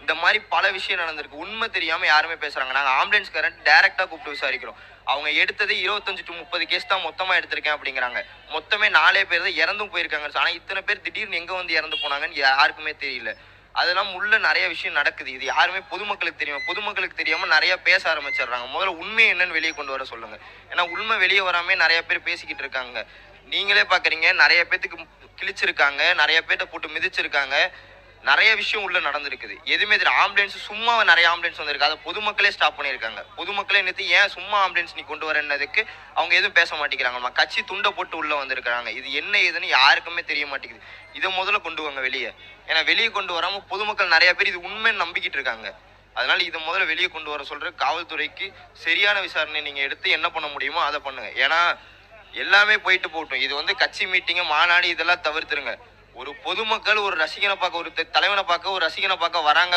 இந்த மாதிரி பல விஷயம் நடந்திருக்கு. உண்மை தெரியாம யாருமே பேசுறாங்க. நாங்க ஆம்புலன்ஸ்காரன் டைரக்டா கூப்பிட்டு விசாரிக்கிறோம். அவங்க எடுத்தது 25 to 30 கேஸ் தான் மொத்தமா எடுத்திருக்கேன் அப்படிங்கிறாங்க. மொத்தமே 4 பேர் தான் இறந்தும் போயிருக்காங்க. ஆனா இத்தனை பேர் திடீர்னு எங்க வந்து இறந்து போனாங்கன்னு யாருக்குமே தெரியல. அதெல்லாம் உள்ள நிறைய விஷயம் நடக்குது. இது யாருமே பொதுமக்களுக்கு தெரியும். பொதுமக்களுக்கு தெரியாம நிறைய பேச ஆரம்பிச்சிடுறாங்க. முதல்ல உண்மை என்னன்னு வெளியே கொண்டு வர சொல்லுங்க. ஏன்னா உண்மை வெளியே வராம நிறைய பேர் பேசிக்கிட்டு இருக்காங்க. நீங்களே பாக்குறீங்க, நிறைய பேத்துக்கு கிழிச்சிருக்காங்க, நிறைய பேர்த்த போட்டு மிதிச்சிருக்காங்க. நிறைய விஷயம் உள்ள நடந்திருக்குது. எதுவுமே தெரியல. ஆம்புலன்ஸ் சும்மா நிறைய ஆம்புலன்ஸ் வந்திருக்கு. அதை பொதுமக்களே ஸ்டாப் பண்ணியிருக்காங்க. பொதுமக்களே நிறுத்தி ஏன் சும்மா ஆம்புலன்ஸ் நீ கொண்டு வரன்னதுக்கு அவங்க எதுவும் பேச மாட்டேங்கிறாங்கம்மா. கட்சி துண்டை போட்டு உள்ள வந்திருக்காங்க. இது என்ன ஏதுன்னு யாருக்குமே தெரிய மாட்டேங்குது. இதை முதல்ல கொண்டு வாங்க வெளியே. ஏன்னா வெளியே கொண்டு வராம பொதுமக்கள் நிறைய பேர் இது உண்மைன்னு நம்பிக்கிட்டு இருக்காங்க. அதனால இதை முதல்ல வெளியே கொண்டு வர சொல்ற காவல்துறைக்கு சரியான விசாரணை நீங்க எடுத்து என்ன பண்ண முடியுமோ அதை பண்ணுங்க. ஏன்னா எல்லாமே போயிட்டு போகட்டும். இது வந்து கட்சி மீட்டிங் மாநாடு இதெல்லாம் தவிர்த்துருங்க. ஒரு பொதுமக்கள் ஒரு ரசிகனை பார்க்க, ஒரு தலைவனை பார்க்க, ஒரு ரசிகனை பார்க்க வராங்க